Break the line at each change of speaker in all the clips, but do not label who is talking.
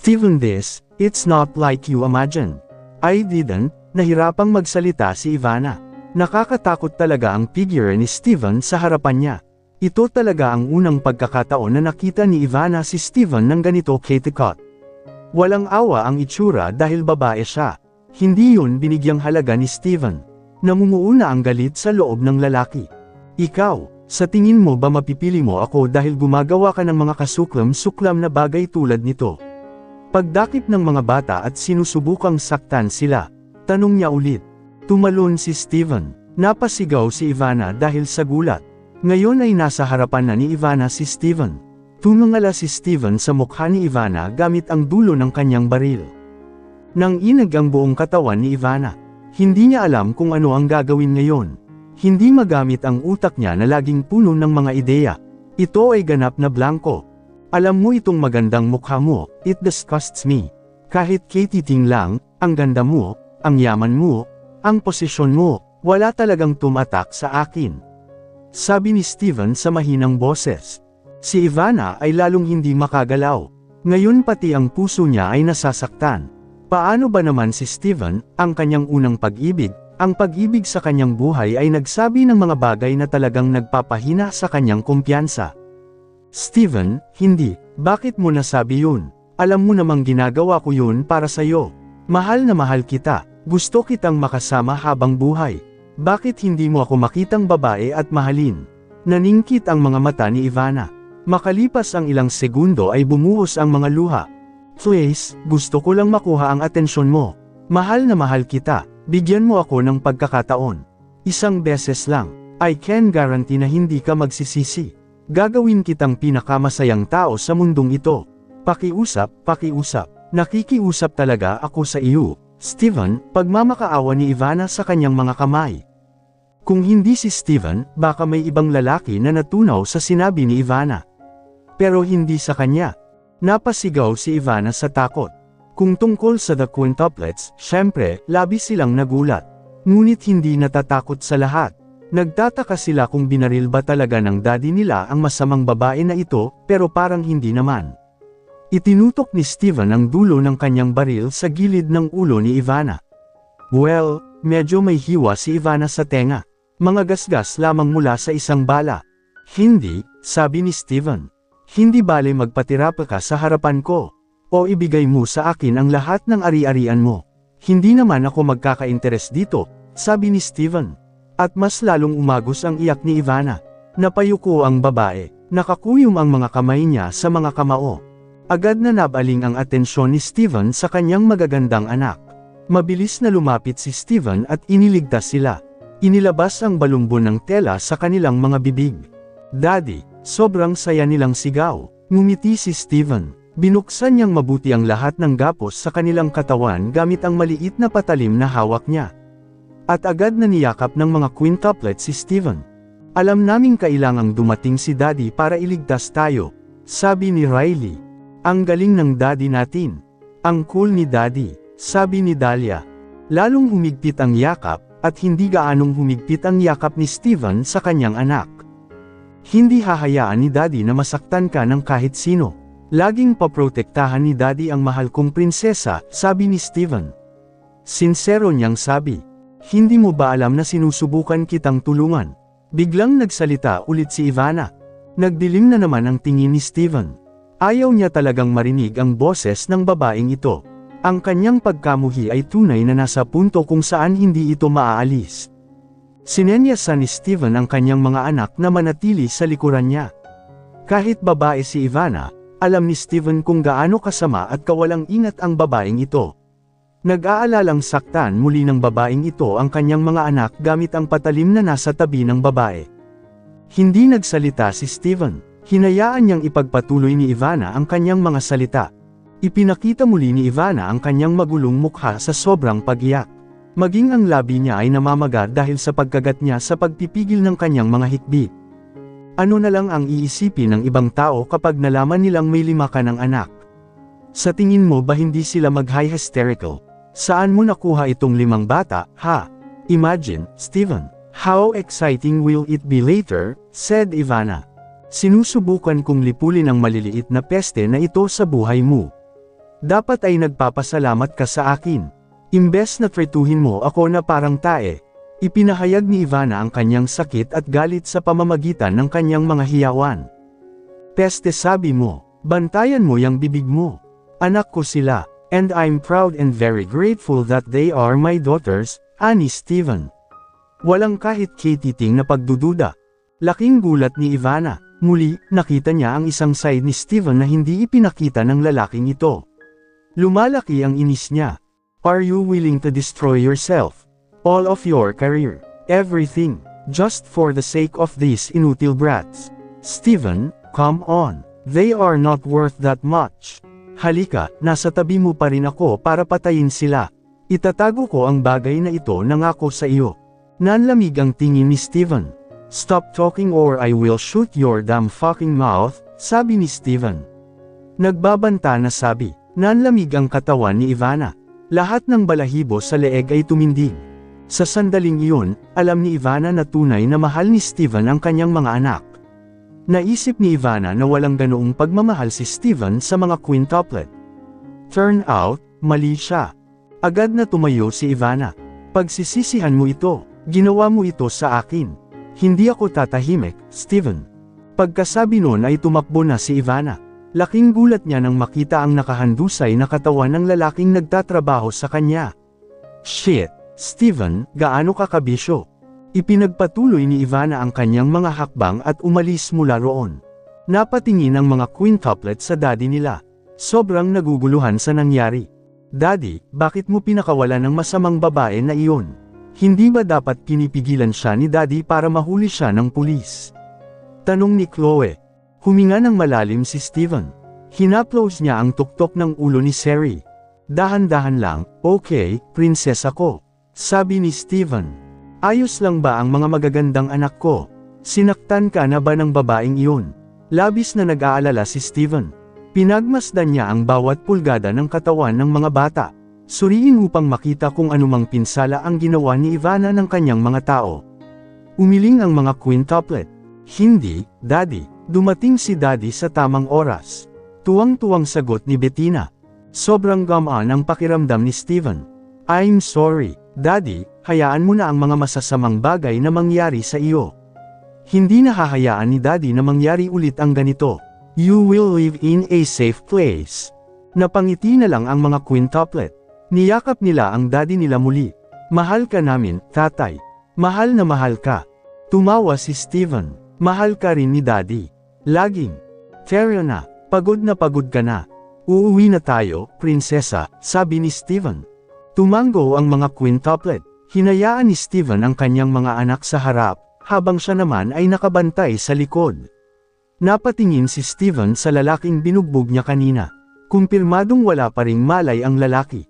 Steven, it's not like you imagine. I didn't. Nahirapang magsalita si Ivana. Nakakatakot talaga ang figure ni Steven sa harapan niya. Ito talaga ang unang pagkakataon na nakita ni Ivana si Steven ng ganito katikot. Walang awa ang itsura dahil babae siya. Hindi yun binigyang halaga ni Steven. Namumuuna ang galit sa loob ng lalaki. Ikaw, sa tingin mo ba mapipili mo ako dahil gumagawa ka ng mga kasuklam-suklam na bagay tulad nito? Pagdakip ng mga bata at sinusubukang saktan sila, tanong niya ulit. Tumalon si Steven. Napasigaw si Ivana dahil sa gulat. Ngayon ay nasa harapan na ni Ivana si Steven. Tumangala si Steven sa mukha ni Ivana gamit ang dulo ng kanyang baril. Nang inag ang buong katawan ni Ivana. Hindi niya alam kung ano ang gagawin ngayon. Hindi magamit ang utak niya na laging puno ng mga ideya. Ito ay ganap na blanko. Alam mo itong magandang mukha mo, it disgusts me. Kahit katiting lang, ang ganda mo, ang yaman mo, ang posisyon mo, wala talagang tumatak sa akin. Sabi ni Steven sa mahinang boses. Si Ivana ay lalong hindi makagalaw. Ngayon pati ang puso niya ay nasasaktan. Paano ba naman si Steven, ang kanyang unang pag-ibig, ang pag-ibig sa kanyang buhay ay nagsabi ng mga bagay na talagang nagpapahina sa kanyang kumpiyansa? Steven, hindi. Bakit mo nasabi yun? Alam mo namang ginagawa ko yun para sa'yo. Mahal na mahal kita. Gusto kitang makasama habang buhay. Bakit hindi mo ako makitang babae at mahalin? Naningkit ang mga mata ni Ivana. Makalipas ang ilang segundo ay bumuhos ang mga luha. Please, gusto ko lang makuha ang atensyon mo. Mahal na mahal kita. Bigyan mo ako ng pagkakataon. Isang beses lang. I can guarantee na hindi ka magsisisi. Gagawin kitang pinakamasayang tao sa mundong ito. Pakiusap, pakiusap. Nakikiusap talaga ako sa iyo, Steven, pagmamakaawa ni Ivana sa kanyang mga kamay. Kung hindi si Steven, baka may ibang lalaki na natunaw sa sinabi ni Ivana. Pero hindi sa kanya. Napasigaw si Ivana sa takot. Kung tungkol sa the quintuplets, syempre, labis silang nagulat. Ngunit hindi natatakot sa lahat. Nagtataka sila kung binaril ba talaga ng daddy nila ang masamang babae na ito, pero parang hindi naman. Itinutok ni Steven ang dulo ng kanyang baril sa gilid ng ulo ni Ivana. Well, medyo may hiwa si Ivana sa tenga. Mga gasgas lamang mula sa isang bala. Hindi, sabi ni Steven. Hindi bale magpatira pa ka sa harapan ko. O ibigay mo sa akin ang lahat ng ari-arian mo. Hindi naman ako magkaka-interes dito, sabi ni Steven. At mas lalong umagos ang iyak ni Ivana. Napayuko ang babae. Nakakuyom ang mga kamay niya sa mga kamao. Agad na nabaling ang atensyon ni Steven sa kanyang magagandang anak. Mabilis na lumapit si Steven at iniligtas sila. Inilabas ang balumbon ng tela sa kanilang mga bibig. Daddy, sobrang saya nilang sigaw. Ngumiti si Steven. Binuksan niyang mabuti ang lahat ng gapos sa kanilang katawan gamit ang maliit na patalim na hawak niya. At agad na niyakap ng mga quintuplet si Steven. Alam naming kailangang dumating si Daddy para iligtas tayo, sabi ni Riley. Ang galing ng Daddy natin. Ang cool ni Daddy, sabi ni Dahlia. Lalong humigpit ang yakap, at hindi gaanong humigpit ang yakap ni Steven sa kanyang anak. Hindi hahayaan ni Daddy na masaktan ka ng kahit sino. Laging paprotektahan ni Daddy ang mahal kong prinsesa, sabi ni Steven. Sinsero niyang sabi. Hindi mo ba alam na sinusubukan kitang tulungan? Biglang nagsalita ulit si Ivana. Nagdilim na naman ang tingin ni Steven. Ayaw niya talagang marinig ang boses ng babaeng ito. Ang kanyang pagkamuhi ay tunay na nasa punto kung saan hindi ito maaalis. Sinenyasan ni Steven ang kanyang mga anak na manatili sa likuran niya. Kahit babae si Ivana, alam ni Steven kung gaano kasama at kawalang ingat ang babaeng ito. Nag-aalalang saktan muli ng babaeng ito ang kanyang mga anak gamit ang patalim na nasa tabi ng babae. Hindi nagsalita si Steven. Hinayaan niyang ipagpatuloy ni Ivana ang kanyang mga salita. Ipinakita muli ni Ivana ang kanyang magulong mukha sa sobrang pag-iyak. Maging ang labi niya ay namamaga dahil sa pagkagat niya sa pagpipigil ng kanyang mga hikbi. Ano na lang ang iisipin ng ibang tao kapag nalaman nilang may 5 ka ng anak? Sa tingin mo ba hindi sila mag-high hysterical? Saan mo nakuha itong 5 bata, ha? Imagine, Steven. How exciting will it be later, said Ivana. Sinusubukan kong lipulin ang maliliit na peste na ito sa buhay mo. Dapat ay nagpapasalamat ka sa akin. Imbes na tretuhin mo ako na parang tae. Ipinahayag ni Ivana ang kanyang sakit at galit sa pamamagitan ng kanyang mga hiyawan. Peste, sabi mo, bantayan mo yang bibig mo. Anak ko sila, and I'm proud and very grateful that they are my daughters, ani Steven. Walang kahit katiting na pagdududa. Laking gulat ni Ivana. Muli, nakita niya ang isang side ni Steven na hindi ipinakita ng lalaking ito. Lumalaki ang inis niya. Are you willing to destroy yourself? All of your career, everything, just for the sake of these inutil brats? Steven, come on. They are not worth that much. Halika, nasa tabi mo pa rin ako para patayin sila. Itatago ko ang bagay na ito nangako sa iyo. Nanlamig ang tingin ni Steven. Stop talking or I will shoot your damn fucking mouth, sabi ni Steven. Nagbabanta na sabi. Nanlamig ang katawan ni Ivana. Lahat ng balahibo sa leeg ay tumindig. Sa sandaling iyon, alam ni Ivana na tunay na mahal ni Steven ang kanyang mga anak. Naisip ni Ivana na walang ganoong pagmamahal si Steven sa mga quintuplet. Turn out, mali siya. Agad na tumayo si Ivana. Pagsisisihan mo ito, ginawa mo ito sa akin. Hindi ako tatahimik, Steven. Pagkasabi nun ay tumakbo na si Ivana. Laking gulat niya nang makita ang nakahandusay na katawan ng lalaking nagtatrabaho sa kanya. Shit, Steven, gaano ka kabisyo? Ipinagpatuloy ni Ivana ang kanyang mga hakbang at umalis mula roon. Napatingin ang mga quintuplet sa daddy nila. Sobrang naguguluhan sa nangyari. Daddy, bakit mo pinakawalan ng masamang babae na iyon? Hindi ba dapat pinipigilan siya ni daddy para mahuli siya ng pulis? Tanong ni Chloe. Huminga ng malalim si Steven. Hinaplos niya ang tuktok ng ulo ni Sherry. Dahan-dahan lang, okay, prinsesa ko. Sabi ni Steven. Ayos lang ba ang mga magagandang anak ko? Sinaktan ka na ba ng babaeng iyon? Labis na nag-aalala si Steven. Pinagmasdan niya ang bawat pulgada ng katawan ng mga bata. Suriin upang makita kung anumang pinsala ang ginawa ni Ivana ng kanyang mga tao. Umiling ang mga quintuplet. Hindi, Daddy. Dumating si Daddy sa tamang oras. Tuwang-tuwang sagot ni Bettina. Sobrang gamaan ang pakiramdam ni Steven. I'm sorry, Daddy, hayaan mo na ang mga masasamang bagay na mangyari sa iyo. Hindi na hahayaan ni Daddy na mangyari ulit ang ganito. You will live in a safe place. Napangiti na lang ang mga quintuplet. Niyakap nila ang daddy nila muli. Mahal ka namin, tatay. Mahal na mahal ka. Tumawa si Steven. Mahal ka rin ni Daddy. Laging. Fair na pagod ka na. Uuwi na tayo, prinsesa, sabi ni Steven. Tumango ang mga quintuplet. Hinayaan ni Steven ang kanyang mga anak sa harap, habang siya naman ay nakabantay sa likod. Napatingin si Steven sa lalaking binugbog niya kanina. Kumpirmadong wala pa ring malay ang lalaki.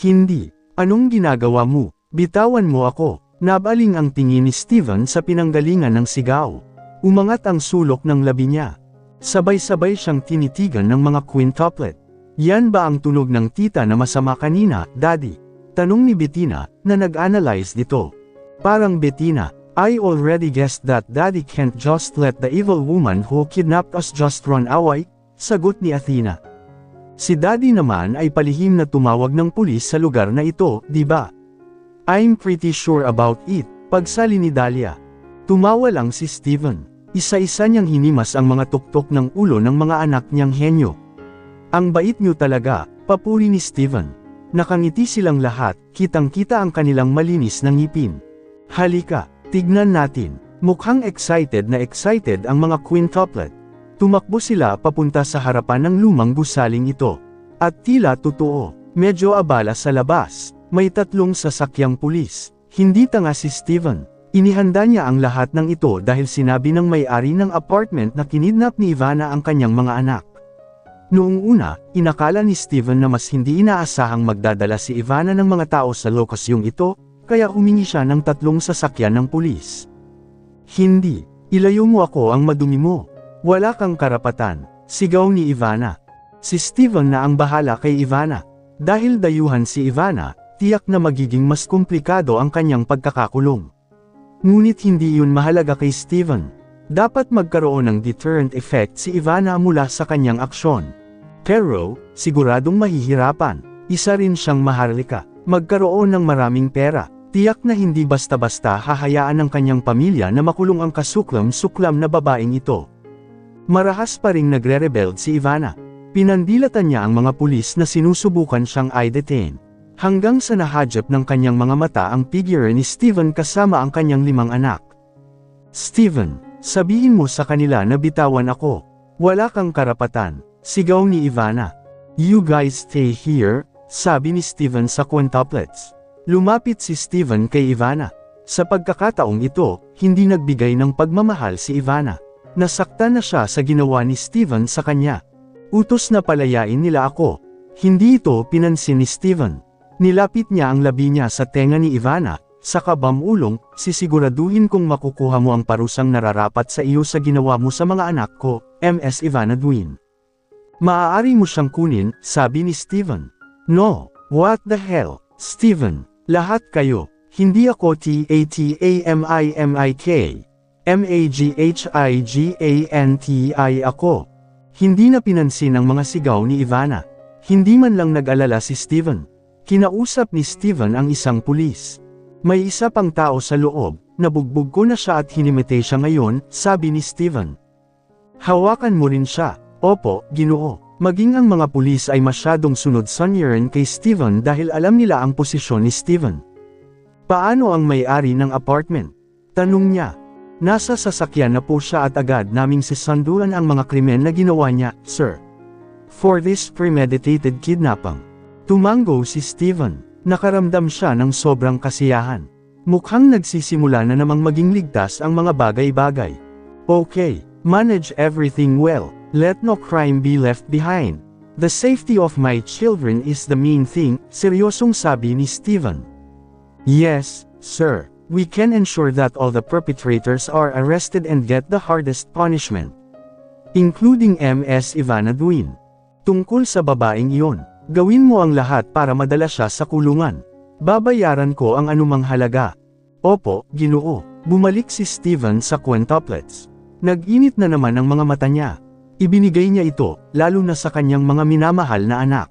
Hindi. Anong ginagawa mo? Bitawan mo ako. Nabaling ang tingin ni Steven sa pinanggalingan ng sigaw. Umangat ang sulok ng labi niya. Sabay-sabay siyang tinitigan ng mga quintuplet. Yan ba ang tunog ng tita na masama kanina, Daddy? Tanong ni Bettina, na nag-analyze dito. Parang Bettina, I already guessed that Daddy can't just let the evil woman who kidnapped us just run away, sagot ni Athena. Si Daddy naman ay palihim na tumawag ng pulis sa lugar na ito, di ba? I'm pretty sure about it, pagsali ni Dahlia. Tumawa lang si Steven. Isa-isa niyang hinimas ang mga tuktok ng ulo ng mga anak niyang henyo. Ang bait niyo talaga, papuri ni Steven. Nakangiti silang lahat, kitang-kita ang kanilang malinis na ngipin. Halika, tignan natin. Mukhang excited na excited ang mga quintuplet. Tumakbo sila papunta sa harapan ng lumang gusaling ito. At tila totoo, medyo abala sa labas. May 3 sasakyang pulis. Hindi tanga si Steven. Inihanda niya ang lahat ng ito dahil sinabi ng may-ari ng apartment na kinidnap ni Ivana ang kanyang mga anak. Noong una, inakala ni Steven na mas hindi inaasahang magdadala si Ivana ng mga tao sa lokasyong ito, kaya humingi siya ng 3 sasakyan ng pulis. Hindi, ilayo mo ako ang madumi mo. Wala kang karapatan, sigaw ni Ivana. Si Steven na ang bahala kay Ivana. Dahil dayuhan si Ivana, tiyak na magiging mas komplikado ang kanyang pagkakakulong. Ngunit hindi yun mahalaga kay Steven. Dapat magkaroon ng deterrent effect si Ivana mula sa kanyang aksyon. Pero, siguradong mahihirapan. Isa rin siyang maharlika. Magkaroon ng maraming pera. Tiyak na hindi basta-basta hahayaan ng kanyang pamilya na makulong ang kasuklam-suklam na babaeng ito. Marahas pa ring nagre-rebel si Ivana. Pinandilatan niya ang mga pulis na sinusubukan siyang i-detain. Hanggang sa nahadyap ng kanyang mga mata ang figure ni Steven kasama ang kanyang 5 anak. Steven, sabihin mo sa kanila na bitawan ako. Wala kang karapatan, sigaw ni Ivana. You guys stay here, sabi ni Steven sa quintuplets. Lumapit si Steven kay Ivana. Sa pagkakataong ito, hindi nagbigay ng pagmamahal si Ivana. Nasaktan na siya sa ginawa ni Steven sa kanya. Utos na palayain nila ako. Hindi ito pinansin ni Steven. Nilapit niya ang labi niya sa tenga ni Ivana, saka bamulong, sisiguraduhin kong makukuha mo ang parusang nararapat sa iyo sa ginawa mo sa mga anak ko, Ms. Ivana Duin. Maaari mo siyang kunin, sabi ni Steven. No, what the hell, Steven, lahat kayo, hindi ako TATAMIMIK. MAGHIGANTI ako. Hindi na pinansin ang mga sigaw ni Ivana. Hindi man lang nag-alala si Steven. Kinausap ni Steven ang isang pulis. May isa pang tao sa loob, nabugbog ko na siya at hinimite siya ngayon, sabi ni Steven. Hawakan mo rin siya. Opo, Ginoo. Maging ang mga pulis ay masyadong sunod-sunyeran kay Steven dahil alam nila ang posisyon ni Steven. Paano ang may-ari ng apartment? Tanong niya. Nasa sasakyan na po siya at agad naming sisanduan ang mga krimen na ginawa niya, sir. For this premeditated kidnapping. Tumango si Steven. Nakaramdam siya ng sobrang kasiyahan. Mukhang nagsisimula na namang maging ligtas ang mga bagay-bagay. Okay, manage everything well. Let no crime be left behind. The safety of my children is the main thing, seryosong sabi ni Steven. Yes, sir. We can ensure that all the perpetrators are arrested and get the hardest punishment. Including Ms. Ivana Duin. Tungkol sa babaeng iyon, gawin mo ang lahat para madala siya sa kulungan. Babayaran ko ang anumang halaga. Opo, Ginoo. Bumalik si Steven sa quintuplets. Nag-init na naman ang mga mata niya. Ibinigay niya ito, lalo na sa kanyang mga minamahal na anak.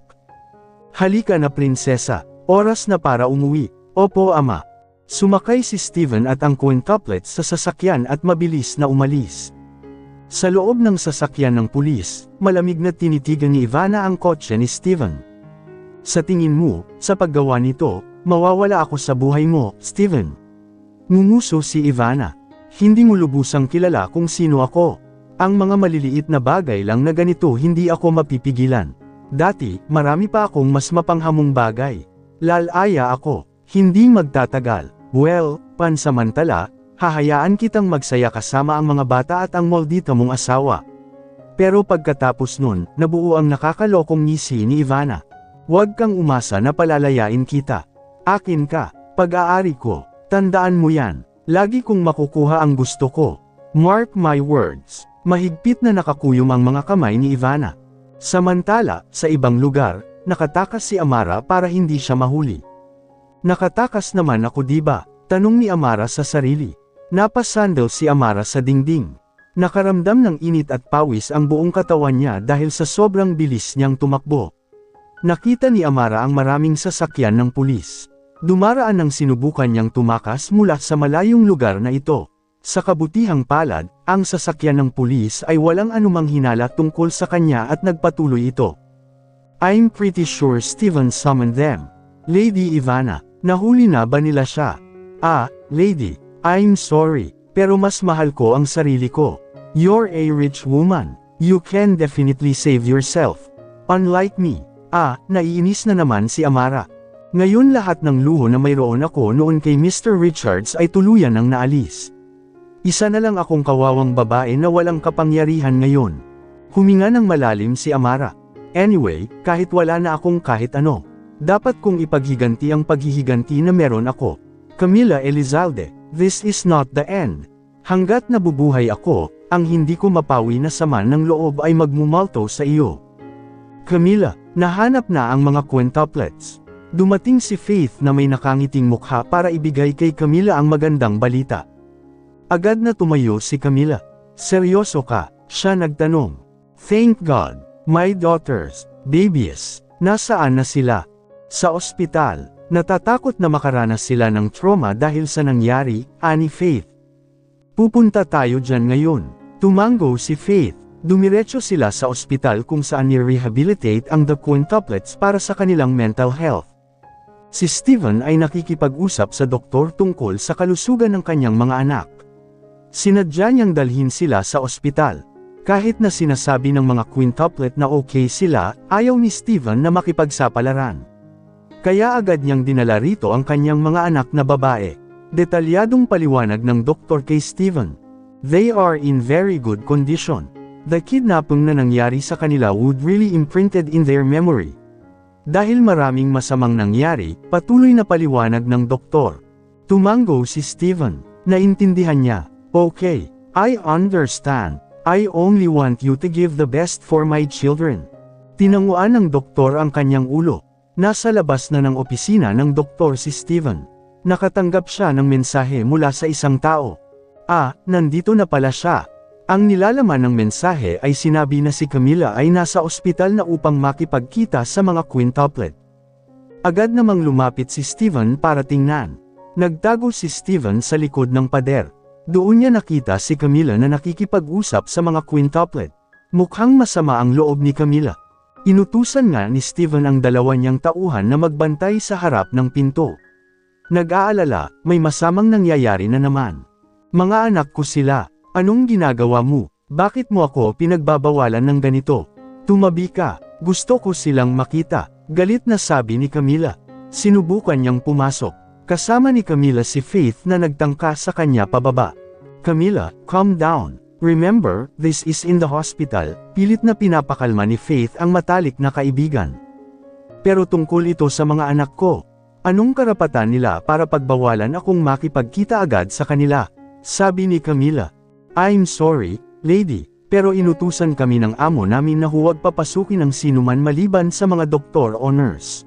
Halika na prinsesa, oras na para umuwi. Opo, ama. Sumakay si Steven at ang quintuplets sa sasakyan at mabilis na umalis. Sa loob ng sasakyan ng pulis, malamig na tinitigan ni Ivana ang kotse ni Steven. Sa tingin mo, sa paggawa nito, mawawala ako sa buhay mo, Steven. Ngumuso si Ivana. Hindi mo lubusang kilala kung sino ako. Ang mga maliliit na bagay lang na ganito hindi ako mapipigilan. Dati, marami pa akong mas mapanghamong bagay. Lalaya ako. Hindi magtatagal. Well, pansamantala, hahayaan kitang magsaya kasama ang mga bata at ang maldita mong asawa. Pero pagkatapos nun, nabuo ang nakakalokong ngisi ni Ivana. Huwag kang umasa na palalayain kita. Akin ka, pag-aari ko, tandaan mo yan. Lagi kong makukuha ang gusto ko. Mark my words. Mahigpit na nakakuyom ang mga kamay ni Ivana. Samantala, sa ibang lugar, nakatakas si Amara para hindi siya mahuli. Nakatakas naman ako diba? Tanong ni Amara sa sarili. Napasandal si Amara sa dingding. Nakaramdam ng init at pawis ang buong katawan niya dahil sa sobrang bilis niyang tumakbo. Nakita ni Amara ang maraming sasakyan ng pulis. Dumaraan ng sinubukan niyang tumakas mula sa malayong lugar na ito. Sa kabutihang palad, ang sasakyan ng pulis ay walang anumang hinala tungkol sa kanya at nagpatuloy ito. I'm pretty sure Steven summoned them. Lady Ivana. Nahuli na ba nila siya? Ah, lady, I'm sorry, pero mas mahal ko ang sarili ko. You're a rich woman. You can definitely save yourself. Unlike me. Ah, naiinis na naman si Amara. Ngayon lahat ng luho na mayroon ako noon kay Mr. Richards ay tuluyan ng naalis. Isa na lang akong kawawang babae na walang kapangyarihan ngayon. Huminga ng malalim si Amara. Anyway, kahit wala na akong kahit ano. Dapat kong ipaghiganti ang paghihiganti na meron ako. Camila Elizalde, this is not the end. Hanggat nabubuhay ako, ang hindi ko mapawi na sama ng loob ay magmumalto sa iyo. Camila, nahanap na ang mga quintuplets. Dumating si Faith na may nakangiting mukha para ibigay kay Camila ang magandang balita. Agad na tumayo si Camila. Seryoso ka? Siya nagtanong. Thank God. My daughters, babies, nasaan na sila? Sa ospital, natatakot na makaranas sila ng trauma dahil sa nangyari, ani Faith. Pupunta tayo dyan ngayon. Tumango si Faith. Dumiretso sila sa ospital kung saan ni-rehabilitate ang the quintuplets para sa kanilang mental health. Si Steven ay nakikipag-usap sa doktor tungkol sa kalusugan ng kanyang mga anak. Sinadya niyang dalhin sila sa ospital. Kahit na sinasabi ng mga quintuplet na okay sila, ayaw ni Steven na makipagsapalaran. Kaya agad niyang dinala rito ang kanyang mga anak na babae. Detalyadong paliwanag ng doktor kay Steven. They are in very good condition. The kidnapping na nangyari sa kanila would really imprinted in their memory. Dahil maraming masamang nangyari, patuloy na paliwanag ng doktor. Tumango si Steven. Naintindihan niya. Okay, I understand. I only want you to give the best for my children. Tinanguan ng doktor ang kanyang ulo. Nasa labas na ng opisina ng doktor si Steven. Nakatanggap siya ng mensahe mula sa isang tao. Nandito na pala siya. Ang nilalaman ng mensahe ay sinabi na si Camila ay nasa ospital na upang makipagkita sa mga quintuplet. Agad namang lumapit si Steven para tingnan. Nagtago si Steven sa likod ng pader. Doon niya nakita si Camila na nakikipag-usap sa mga quintuplet. Mukhang masama ang loob ni Camila. Inutusan nga ni Steven ang dalawa niyang tauhan na magbantay sa harap ng pinto. Nag-aalala, may masamang nangyayari na naman. Mga anak ko sila. Anong ginagawa mo? Bakit mo ako pinagbabawalan ng ganito? Tumabi ka, gusto ko silang makita. Galit na sabi ni Camila. Sinubukan niyang pumasok. Kasama ni Camila si Faith na nagtangka sa kanya pababa. Camila, calm down. Remember, this is in the hospital. Pilit na pinapakalma ni Faith ang matalik na kaibigan. Pero tungkol ito sa mga anak ko. Anong karapatan nila para pagbawalan akong makipagkita agad sa kanila? Sabi ni Camila. I'm sorry, lady, pero inutusan kami ng amo namin na huwag papasukin ang sinuman maliban sa mga doktor o nurse.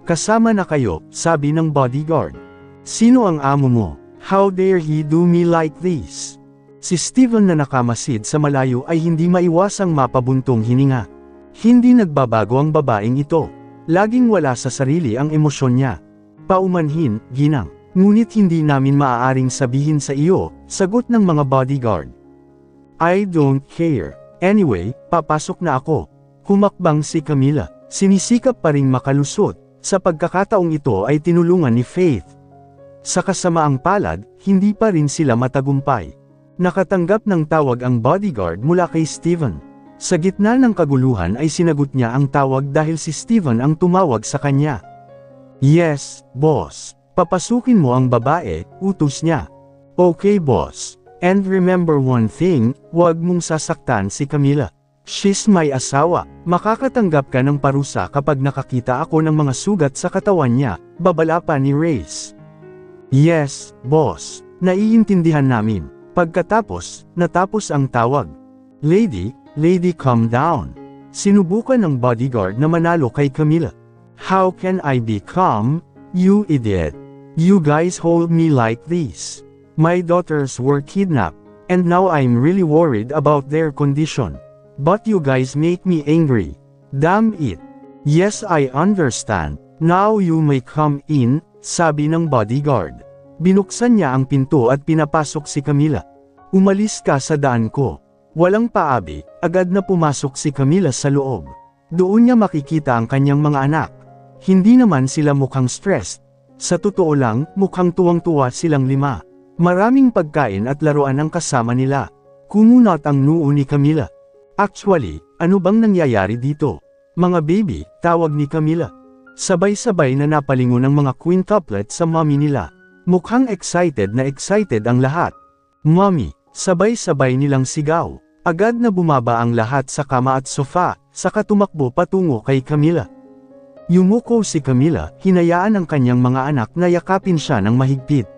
Kasama na kayo, sabi ng bodyguard. Sino ang amo mo? How dare he do me like this? Si Steven na nakamasid sa malayo ay hindi maiwasang mapabuntong hininga. Hindi nagbabago ang babaeng ito. Laging wala sa sarili ang emosyon niya. Paumanhin, ginang. Ngunit hindi namin maaaring sabihin sa iyo, sagot ng mga bodyguard. I don't care. Anyway, papasok na ako. Humakbang si Camila. Sinisikap pa ring makalusot. Sa pagkakataong ito ay tinulungan ni Faith. Sa kasamaang palad, hindi pa rin sila matagumpay. Nakatanggap ng tawag ang bodyguard mula kay Steven. Sa gitna ng kaguluhan ay sinagot niya ang tawag dahil si Steven ang tumawag sa kanya. Yes, boss. Papasukin mo ang babae, utos niya. Okay boss. And remember one thing, huwag mong sasaktan si Camila. She's my asawa. Makakatanggap ka ng parusa kapag nakakita ako ng mga sugat sa katawan niya, babala pa ni Reyes. Yes, boss. Naiintindihan namin. Pagkatapos, natapos ang tawag. Lady calm down. Sinubukan ng bodyguard na manalo kay Camila. How can I be calm, you idiot? You guys hold me like this. My daughters were kidnapped, and now I'm really worried about their condition. But you guys make me angry. Damn it. Yes, I understand. Now you may come in, sabi ng bodyguard. Binuksan niya ang pinto at pinapasok si Camila. Umalis ka sa daan ko. Walang paabi, agad na pumasok si Camila sa loob. Doon niya makikita ang kanyang mga anak. Hindi naman sila mukhang stressed. Sa totoo lang, mukhang tuwang-tuwa silang lima. Maraming pagkain at laruan ang kasama nila. Kumunot ang noo ni Camila. Actually, ano bang nangyayari dito? Mga baby, tawag ni Camila. Sabay-sabay na napalingon ang mga quintuplet sa mommy nila. Mukhang excited ang lahat. Mommy, sabay-sabay nilang sigaw. Agad na bumaba ang lahat sa kama at sofa, saka tumakbo patungo kay Camila. Yumuko si Camila, hinayaan ang kanyang mga anak na yakapin siya ng mahigpit.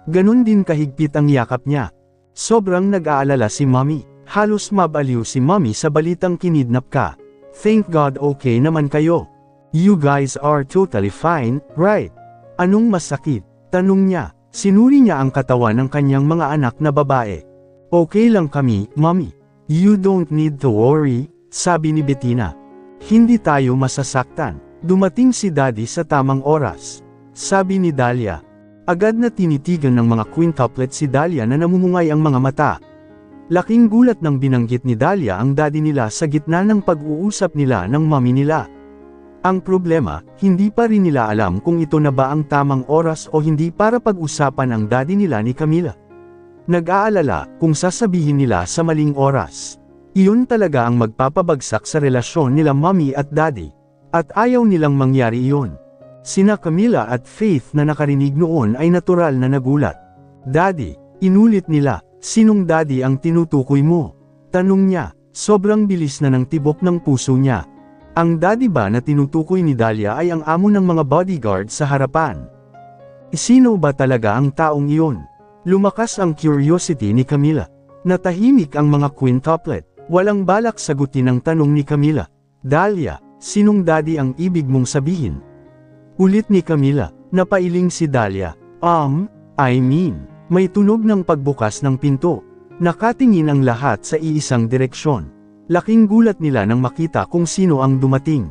Ganon din kahigpit ang yakap niya. Sobrang nag-aalala si mommy. Halos mabaliw si mommy sa balitang kinidnap ka. Thank God okay naman kayo. You guys are totally fine, right? Anong masakit? Tanong niya. Sinuri niya ang katawan ng kanyang mga anak na babae. Okay lang kami, mommy. You don't need to worry, sabi ni Bettina. Hindi tayo masasaktan. Dumating si Daddy sa tamang oras, sabi ni Dahlia. Agad na tinitigan ng mga quintuplet si Dahlia na namumungay ang mga mata. Laking gulat nang binanggit ni Dahlia ang daddy nila sa gitna ng pag-uusap nila ng mommy nila. Ang problema, hindi pa rin nila alam kung ito na ba ang tamang oras o hindi para pag-usapan ang daddy nila ni Camila. Nag-aalala kung sasabihin nila sa maling oras. Iyon talaga ang magpapabagsak sa relasyon nila mommy at daddy. At ayaw nilang mangyari iyon. Sina Camila at Faith na nakarinig noon ay natural na nagulat. Daddy, inulit nila, sinong daddy ang tinutukoy mo? Tanong niya, sobrang bilis na ng tibok ng puso niya. Ang daddy ba na tinutukoy ni Dahlia ay ang amo ng mga bodyguard sa harapan? Sino ba talaga ang taong iyon? Lumakas ang curiosity ni Camila. Natahimik ang mga quintuplet. Walang balak sagutin ang tanong ni Camila. Dahlia, sinong daddy ang ibig mong sabihin? Ulit ni Camila, napailing si Dahlia. May tunog ng pagbukas ng pinto. Nakatingin ang lahat sa iisang direksyon. Laking gulat nila nang makita kung sino ang dumating.